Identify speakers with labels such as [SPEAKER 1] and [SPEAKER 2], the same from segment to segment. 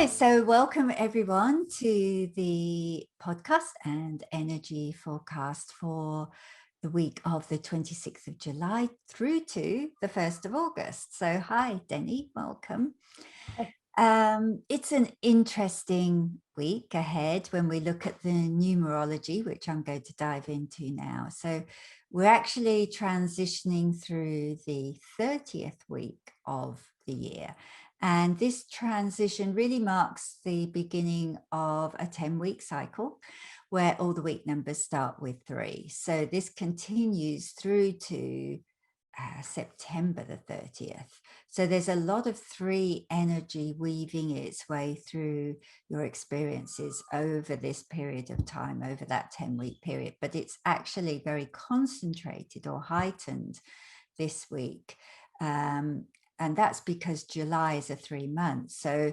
[SPEAKER 1] Hi, so welcome everyone to the podcast and energy forecast for the week of the 26th of July through to the 1st of August. So hi, Denny, welcome. It's an interesting week ahead when we look at the numerology, which I'm going to dive into now. So we're actually transitioning through the 30th week of the year. And this transition really marks the beginning of a 10-week cycle where all the week numbers start with 3. So this continues through to September the 30th. So there's a lot of 3 energy weaving its way through your experiences over this period of time, over that 10-week period, but it's actually very concentrated or heightened this week. And that's because July is a 3 months. So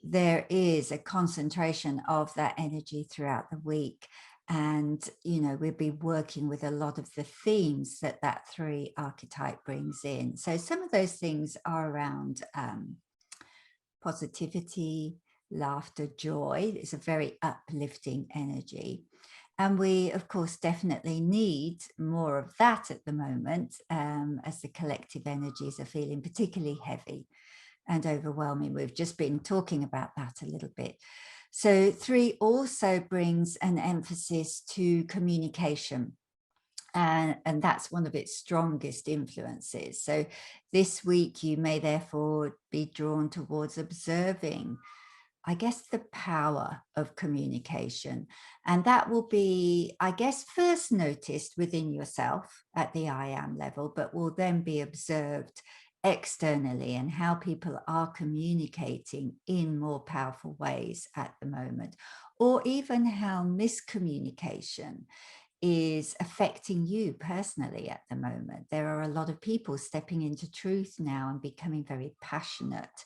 [SPEAKER 1] there is a concentration of that energy throughout the week. And, you know, we'll be working with a lot of the themes that that 3 archetype brings in. So some of those things are around positivity, laughter, joy. It's a very uplifting energy. And we, of course, definitely need more of that at the moment, as the collective energies are feeling particularly heavy and overwhelming. We've just been talking about that a little bit. So 3 also brings an emphasis to communication. And that's one of its strongest influences. So this week you may therefore be drawn towards observing, I guess, the power of communication. And that will be, I guess, first noticed within yourself at the I am level, but will then be observed externally and how people are communicating in more powerful ways at the moment, or even how miscommunication is affecting you personally at the moment. There are a lot of people stepping into truth now and becoming very passionate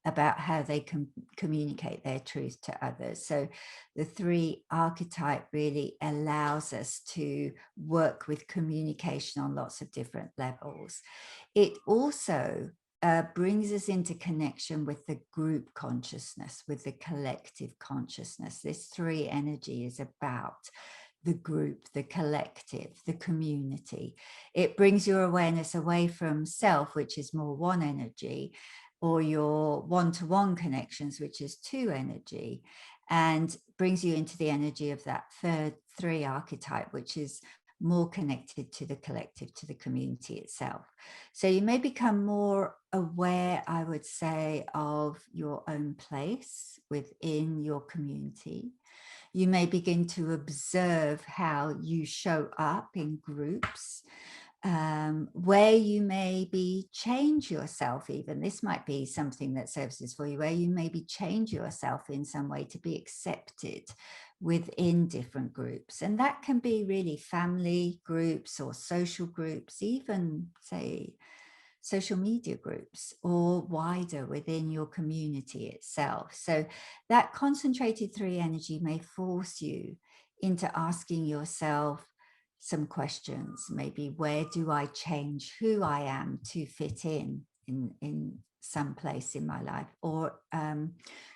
[SPEAKER 1] about how they can communicate their truth to others. So the 3 archetype really allows us to work with communication on lots of different levels. It also brings us into connection with the group consciousness, with the collective consciousness. This 3 energy is about the group, the collective, the community. It brings your awareness away from self, which is more 1 energy, or your one-to-one connections, which is 2 energy, and brings you into the energy of that third 3 archetype, which is more connected to the collective, to the community itself. So you may become more aware, I would say, of your own place within your community. You may begin to observe how you show up in groups, where you maybe change yourself even. This might be something that surfaces for you, where you maybe change yourself in some way to be accepted within different groups. And that can be really family groups or social groups, even say social media groups, or wider within your community itself. So that concentrated 3 energy may force you into asking yourself some questions. Maybe, where do I change who I am to fit in some place in my life? Or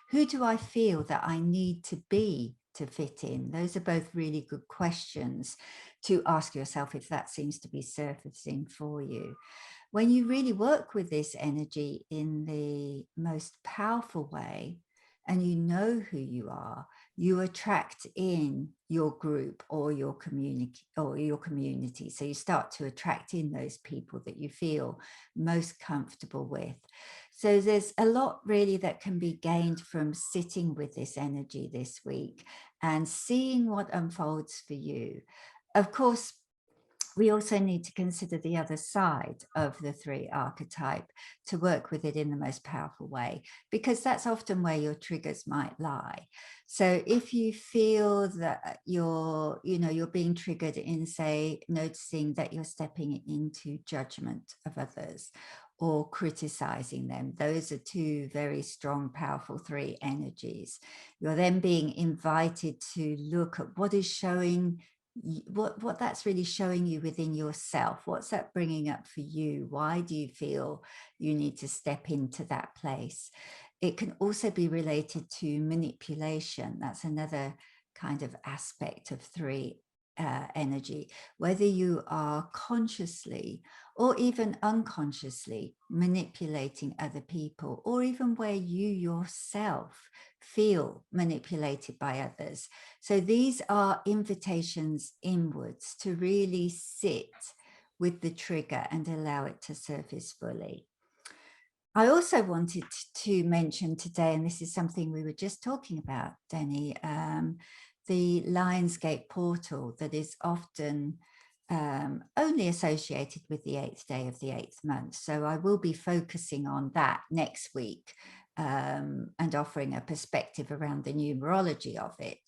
[SPEAKER 1] who do I feel that I need to be to fit in? Those are both really good questions to ask yourself if that seems to be surfacing for you. When you really work with this energy in the most powerful way, and you know who you attract in your group or your community. So you start to attract in those people that you feel most comfortable with. So there's a lot really that can be gained from sitting with this energy this week and seeing what unfolds for you. Of course, we also need to consider the other side of the 3 archetype to work with it in the most powerful way, because that's often where your triggers might lie. So if you feel that you're being triggered in, say, noticing that you're stepping into judgment of others or criticizing them, those are 2 very strong, powerful 3 energies. You're then being invited to look at what is showing, what that's really showing you within yourself. What's that bringing up for you? Why do you feel you need to step into that place? it can also be related to manipulation. That's another kind of aspect of 3 energy, whether you are consciously or even unconsciously manipulating other people, or even where you yourself feel manipulated by others. So these are invitations inwards to really sit with the trigger and allow it to surface fully. I also wanted to mention today, and this is something we were just talking about, Denny, the Lionsgate portal that is often only associated with the 8th day of the 8th month. So I will be focusing on that next week and offering a perspective around the numerology of it.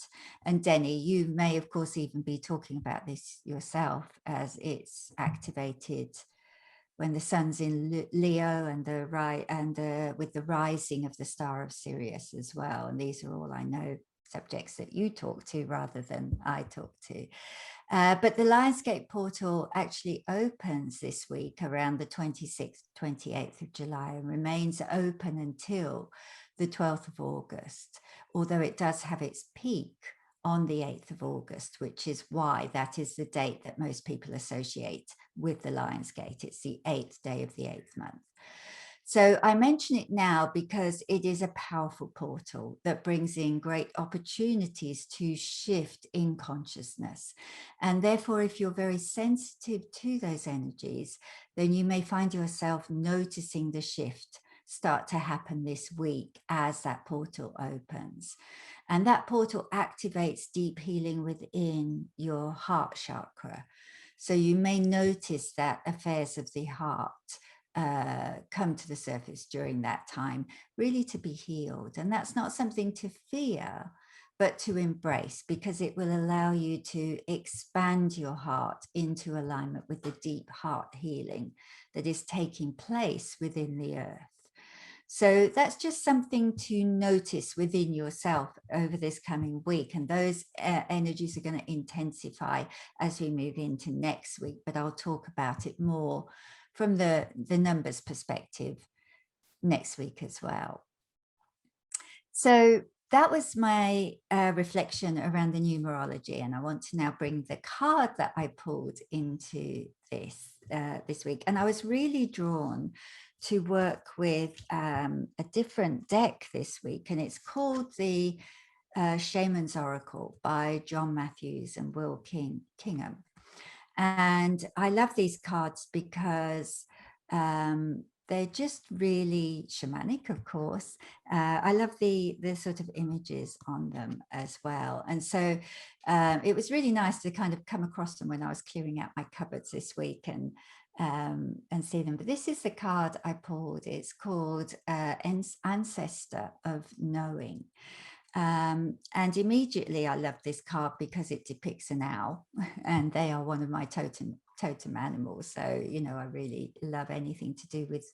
[SPEAKER 1] And Denny, you may, of course, even be talking about this yourself, as it's activated when the sun's in Leo and with the rising of the star of Sirius as well. And these are all, I know, subjects that you talk to rather than I talk to. But the Lionsgate portal actually opens this week around the 26th, 28th of July and remains open until the 12th of August, although it does have its peak on the 8th of August, which is why that is the date that most people associate with the Lionsgate. It's the 8th day of the 8th month. So I mention it now because it is a powerful portal that brings in great opportunities to shift in consciousness. And therefore, if you're very sensitive to those energies, then you may find yourself noticing the shift start to happen this week as that portal opens. And that portal activates deep healing within your heart chakra. So you may notice that affairs of the heart come to the surface during that time, really to be healed. And that's not something to fear, but to embrace, because it will allow you to expand your heart into alignment with the deep heart healing that is taking place within the earth. So that's just something to notice within yourself over this coming week. And those energies are going to intensify as we move into next week, but I'll talk about it more from the numbers perspective next week as well. So that was my reflection around the numerology, and I want to now bring the card that I pulled into this week. And I was really drawn to work with a different deck this week, and it's called the Shaman's Oracle by John Matthews and Will Kingham. And I love these cards because they're just really shamanic, of course. I love the sort of images on them as well. And so it was really nice to kind of come across them when I was clearing out my cupboards this week and see them. But this is the card I pulled. It's called Ancestor of Knowing. And immediately I love this card because it depicts an owl, and they are one of my totem animals. So, you know, I really love anything to do with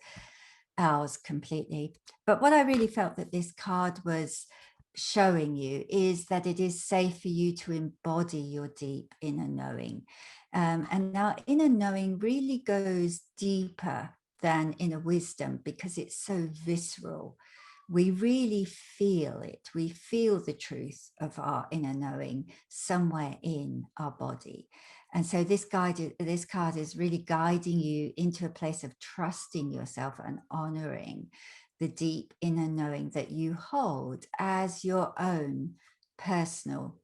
[SPEAKER 1] owls completely. But what I really felt that this card was showing you is that it is safe for you to embody your deep inner knowing. And our inner knowing really goes deeper than inner wisdom because it's so visceral. We really feel it. We feel the truth of our inner knowing somewhere in our body. And so this card is really guiding you into a place of trusting yourself and honoring the deep inner knowing that you hold as your own personal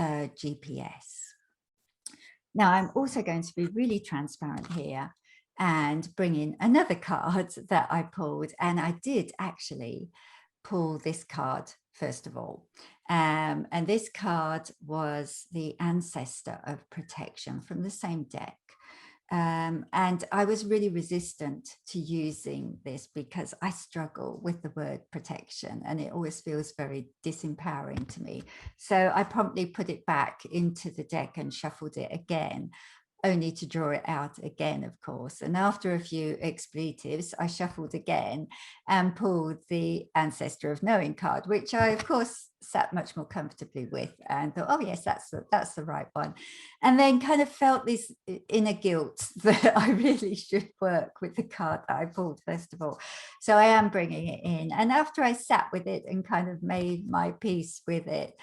[SPEAKER 1] GPS. Now, I'm also going to be really transparent here and bring in another card that I pulled. And I did actually pull this card first of all. And this card was the Ancestor of Protection from the same deck. And I was really resistant to using this because I struggle with the word protection and it always feels very disempowering to me. So I promptly put it back into the deck and shuffled it again. only to draw it out again, of course. And after a few expletives, I shuffled again and pulled the Ancestor of Knowing card, which I, of course, sat much more comfortably with and thought, oh, yes, that's the right one. And then kind of felt this inner guilt that I really should work with the card that I pulled, first of all. So I am bringing it in. And after I sat with it and kind of made my peace with it,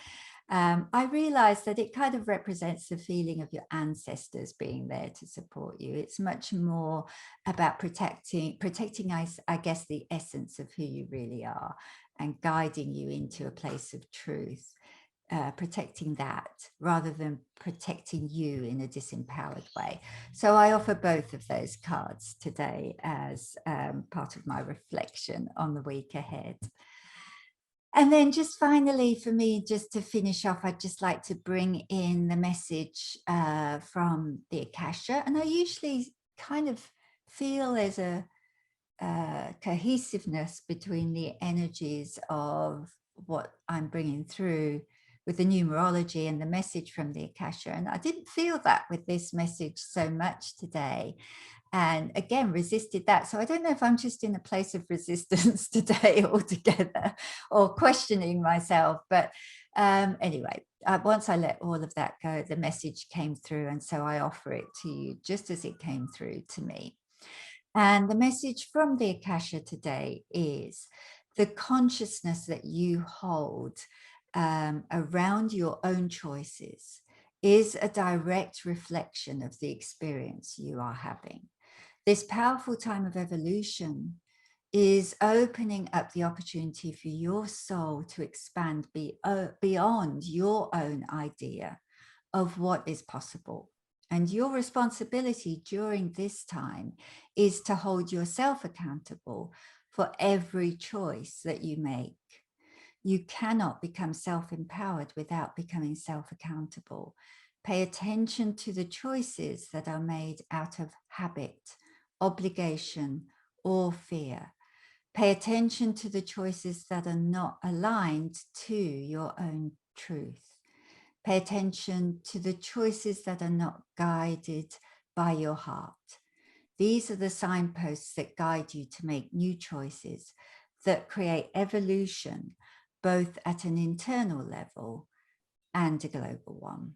[SPEAKER 1] I realized that it kind of represents the feeling of your ancestors being there to support you. It's much more about protecting, I guess, the essence of who you really are and guiding you into a place of truth, protecting that rather than protecting you in a disempowered way. So I offer both of those cards today as part of my reflection on the week ahead. And then just finally, for me, just to finish off, I'd just like to bring in the message from the Akasha. And I usually kind of feel there's a cohesiveness between the energies of what I'm bringing through with the numerology and the message from the Akasha. And I didn't feel that with this message so much today. And again, resisted that. So I don't know if I'm just in a place of resistance today altogether or questioning myself. But anyway, once I let all of that go, the message came through. And so I offer it to you just as it came through to me. And the message from the Akasha today is the consciousness that you hold around your own choices is a direct reflection of the experience you are having. This powerful time of evolution is opening up the opportunity for your soul to expand beyond your own idea of what is possible. And your responsibility during this time is to hold yourself accountable for every choice that you make. You cannot become self-empowered without becoming self-accountable. Pay attention to the choices that are made out of habit, obligation, or fear. Pay attention to the choices that are not aligned to your own truth. Pay attention to the choices that are not guided by your heart. These are the signposts that guide you to make new choices that create evolution, both at an internal level and a global one.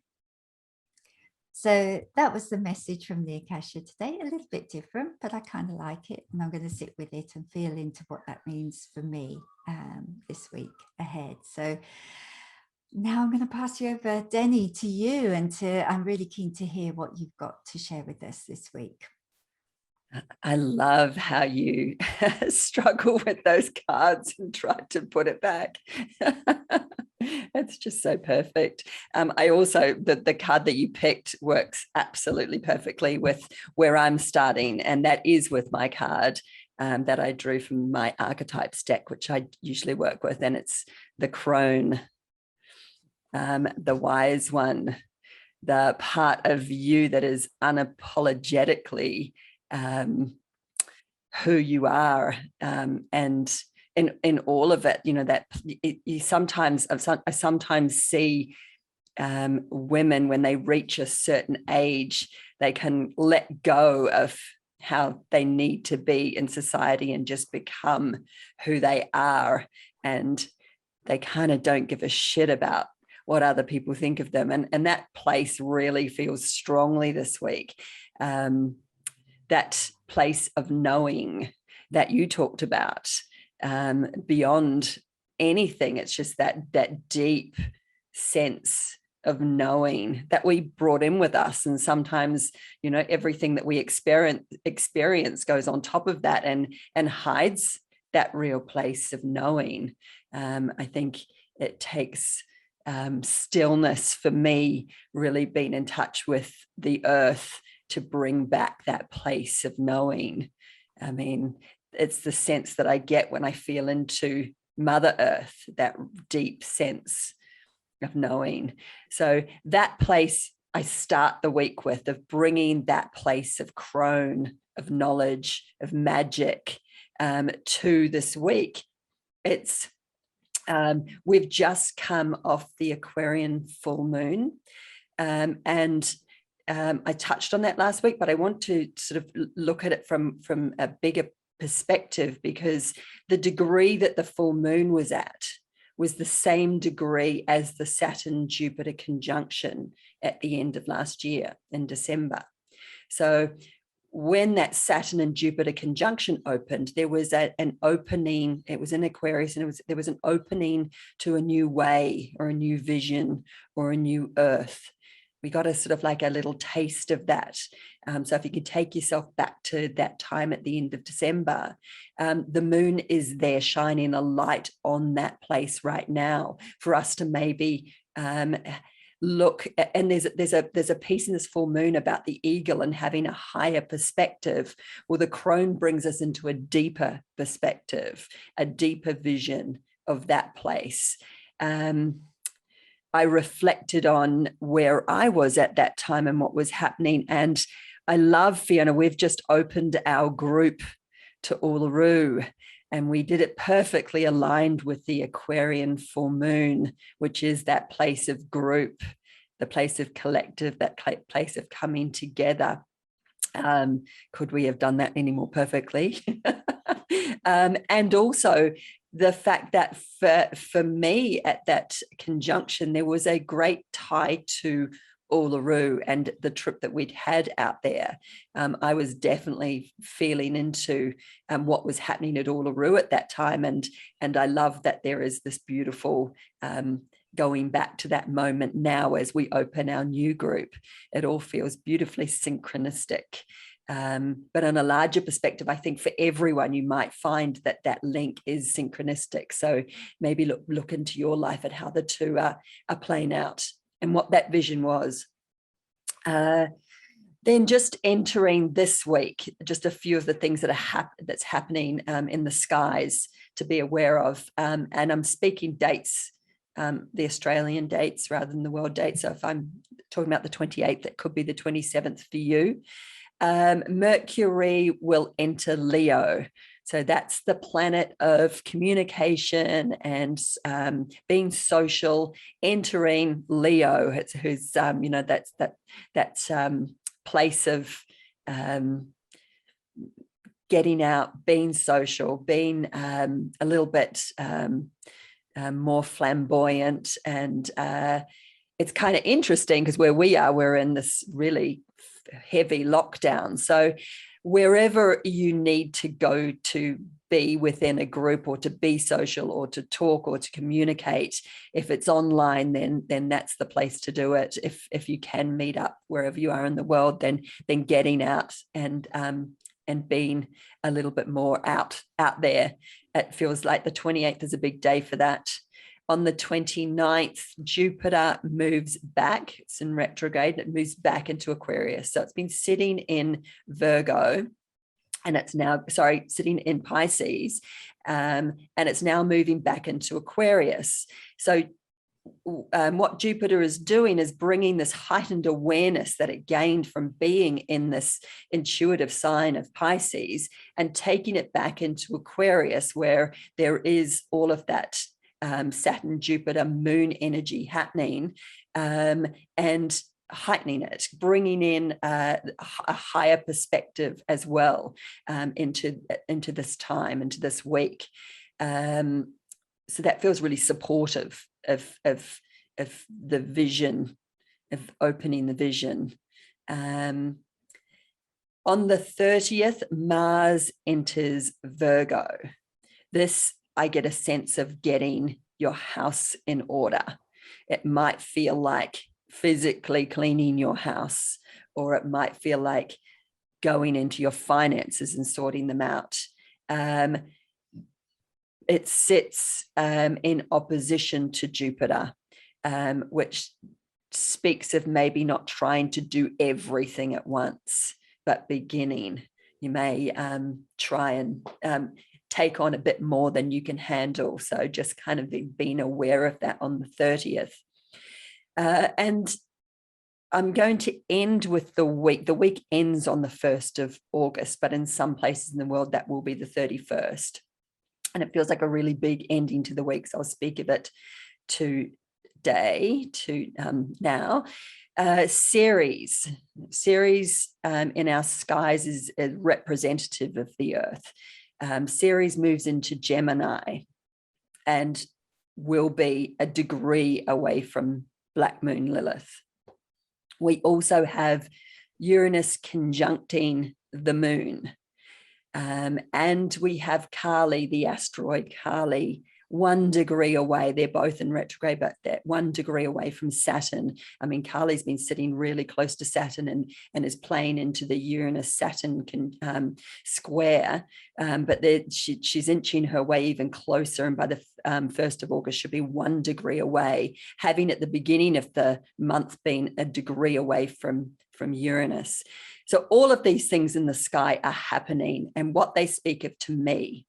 [SPEAKER 1] So that was the message from the Akasha today, a little bit different, but I kind of like it. And I'm going to sit with it and feel into what that means for me this week ahead. So now I'm going to pass you over, Denny, to you. And I'm really keen to hear what you've got to share with us this week.
[SPEAKER 2] I love how you struggle with those cards and try to put it back. It's just so perfect. I also, the card that you picked works absolutely perfectly with where I'm starting, and that is with my card that I drew from my archetypes deck, which I usually work with, and it's the crone, the wise one, the part of you that is unapologetically who you are, and in all of it, you know, that you sometimes, I sometimes see women when they reach a certain age, they can let go of how they need to be in society and just become who they are, and they kind of don't give a shit about what other people think of them, and that place really feels strongly this week. That place of knowing that you talked about, beyond anything, it's just that deep sense of knowing that we brought in with us. And sometimes, you know, everything that we experience goes on top of that and hides that real place of knowing. I think it takes stillness for me, really being in touch with the earth, to bring back that place of knowing. I mean, it's the sense that I get when I feel into Mother Earth, that deep sense of knowing. So that place I start the week with, of bringing that place of crone, of knowledge, of magic to this week. It's we've just come off the Aquarian full moon, and I touched on that last week, but I want to sort of look at it from a bigger perspective, because the degree that the full moon was at was the same degree as the Saturn-Jupiter conjunction at the end of last year in December. So when that Saturn and Jupiter conjunction opened, there was an opening. It was in Aquarius, and there was an opening to a new way or a new vision or a new earth. We got a sort of like a little taste of that. So if you could take yourself back to that time at the end of December, the moon is there shining a light on that place right now for us to maybe look at. And there's a piece in this full moon about the eagle and having a higher perspective. Well, the crone brings us into a deeper perspective, a deeper vision of that place. I reflected on where I was at that time and what was happening. And I love, Fiona, we've just opened our group to Uluru, and we did it perfectly aligned with the Aquarian full moon, which is that place of group, the place of collective, that place of coming together. Could we have done that any more perfectly? And also the fact that for me at that conjunction, there was a great tie to Uluru and the trip that we'd had out there. I was definitely feeling into what was happening at Uluru at that time. And I love that there is this beautiful going back to that moment now as we open our new group. It all feels beautifully synchronistic. But on a larger perspective, I think for everyone, you might find that that link is synchronistic. So maybe look into your life at how the two are playing out and what that vision was. Then just entering this week, just a few of the things that that's happening in the skies to be aware of. And I'm speaking dates, the Australian dates rather than the world dates. So if I'm talking about the 28th, that could be the 27th for you. Mercury will enter Leo. So that's the planet of communication and being social, entering Leo, who's that's that place of getting out, being social, being a little bit more flamboyant. And it's kind of interesting because where we are, we're in this really heavy lockdown. So wherever you need to go to be within a group or to be social or to talk or to communicate, if it's online, then that's the place to do it. If you can meet up wherever you are in the world, then getting out and being a little bit more out there. It feels like the 28th is a big day for that. On the 29th, Jupiter moves back. It's in retrograde. It moves back into Aquarius. So it's been sitting in Virgo, and it's now, sitting in Pisces, and it's now moving back into Aquarius. So what Jupiter is doing is bringing this heightened awareness that it gained from being in this intuitive sign of Pisces and taking it back into Aquarius, where there is all of that Saturn, Jupiter, moon energy happening, and heightening it, bringing in a higher perspective as well into this time, into this week. So that feels really supportive of the vision, of opening the vision. On the 30th, Mars enters Virgo. This, I get a sense of getting your house in order. It might feel like physically cleaning your house, or it might feel like going into your finances and sorting them out. It sits in opposition to Jupiter, which speaks of maybe not trying to do everything at once, but beginning. You may try and take on a bit more than you can handle. So just kind of being aware of that on the 30th. And I'm going to end with the week. The week ends on the 1st of August, but in some places in the world, that will be the 31st. And it feels like a really big ending to the week. So I'll speak of it today, now. Ceres in our skies is representative of the earth. Ceres moves into Gemini and will be a degree away from Black Moon Lilith. We also have Uranus conjuncting the moon. And we have Kali, the asteroid Kali, 1 degree away. They're both in retrograde, but they're 1 degree away from Saturn. I mean, Kali's been sitting really close to Saturn and is playing into the Uranus-Saturn square, but she's inching her way even closer, and by the 1st of August, she'll be 1 degree away, having at the beginning of the month been a degree away from Uranus. So all of these things in the sky are happening, and what they speak of to me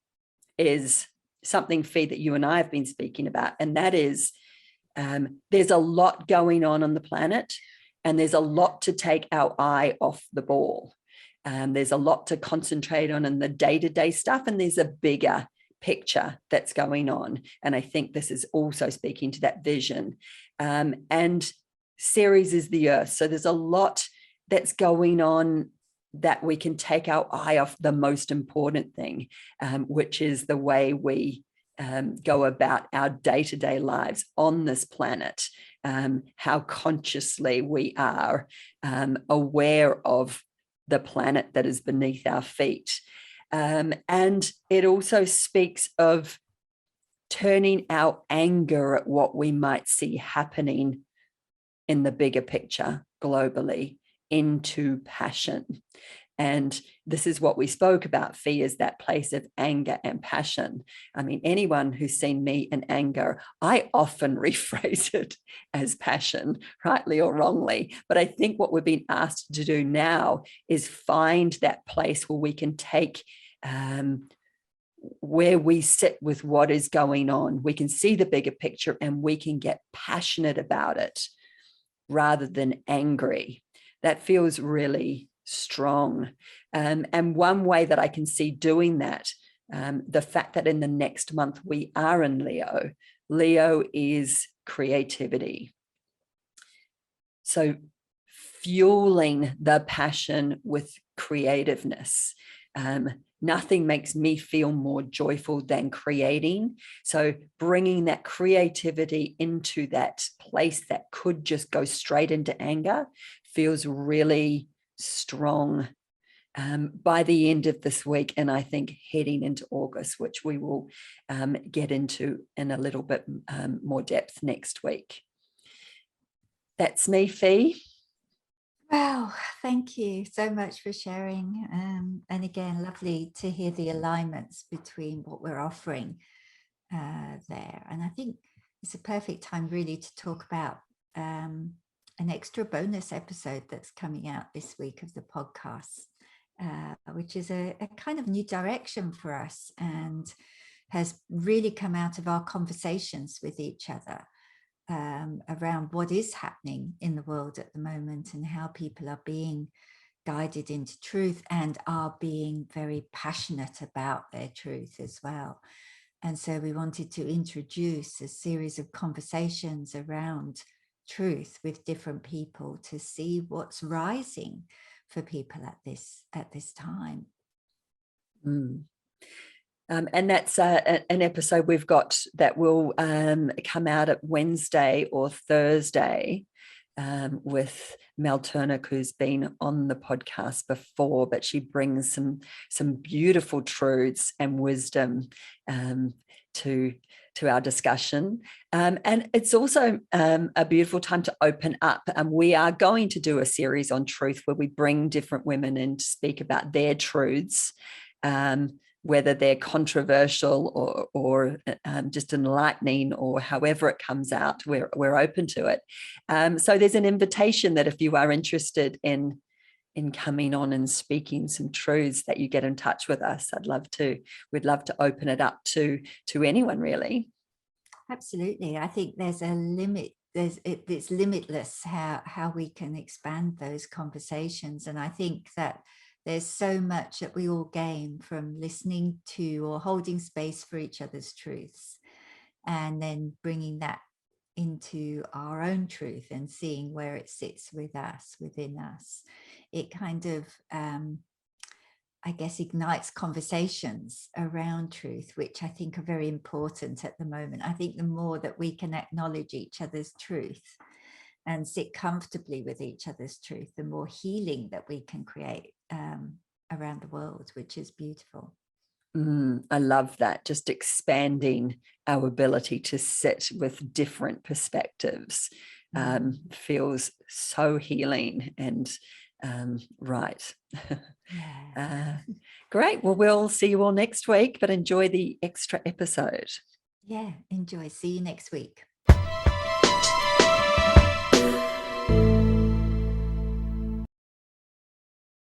[SPEAKER 2] is something, Fee, that you and I have been speaking about, and that is there's a lot going on the planet, and there's a lot to take our eye off the ball. There's a lot to concentrate on in the day-to-day stuff, and there's a bigger picture that's going on. And I think this is also speaking to that vision. And Ceres is the earth. So there's a lot that's going on that we can take our eye off the most important thing, which is the way we go about our day-to-day lives on this planet, how consciously we are aware of the planet that is beneath our feet. And it also speaks of turning our anger at what we might see happening in the bigger picture globally into passion. And this is what we spoke about, Fee, is that place of anger and passion. I mean, anyone who's seen me in anger, I often rephrase it as passion, rightly or wrongly. But I think what we've been asked to do now is find that place where we can take where we sit with what is going on. We can see the bigger picture and we can get passionate about it rather than angry. That feels really strong. And one way that I can see doing that, the fact that in the next month we are in Leo. Leo is creativity. So fueling the passion with creativeness. Nothing makes me feel more joyful than creating. So bringing that creativity into that place that could just go straight into anger feels really strong by the end of this week, and I think heading into August, which we will get into in a little bit more depth next week. That's me, Fee.
[SPEAKER 1] Wow, thank you so much for sharing. And again, lovely to hear the alignments between what we're offering there. And I think it's a perfect time really to talk about an extra bonus episode that's coming out this week of the podcast, which is a kind of new direction for us and has really come out of our conversations with each other. Around what is happening in the world at the moment and how people are being guided into truth and are being very passionate about their truth as well. And so we wanted to introduce a series of conversations around truth with different people to see what's rising for people at this time.
[SPEAKER 2] And that's an episode we've got that will come out at Wednesday or Thursday with Mel Turner, who's been on the podcast before, but she brings some beautiful truths and wisdom to our discussion. And it's also a beautiful time to open up. We are going to do a series on truth where we bring different women in to speak about their truths, whether they're controversial or just enlightening or however it comes out, we're open to it. So there's an invitation that if you are interested in coming on and speaking some truths, that you get in touch with us. We'd love to open it up to anyone, really.
[SPEAKER 1] Absolutely. I think there's a limit. It's limitless how we can expand those conversations. And I think that there's so much that we all gain from listening to or holding space for each other's truths and then bringing that into our own truth and seeing where it sits with us, within us, it kind of, I guess, ignites conversations around truth, which I think are very important at the moment. I think the more that we can acknowledge each other's truth and sit comfortably with each other's truth, the more healing that we can create around the world, which is beautiful.
[SPEAKER 2] I love that. Just expanding our ability to sit with different perspectives feels so healing and right.
[SPEAKER 1] Yeah.
[SPEAKER 2] Great. Well, we'll see you all next week, but enjoy the extra episode.
[SPEAKER 1] Yeah, enjoy. See you next week.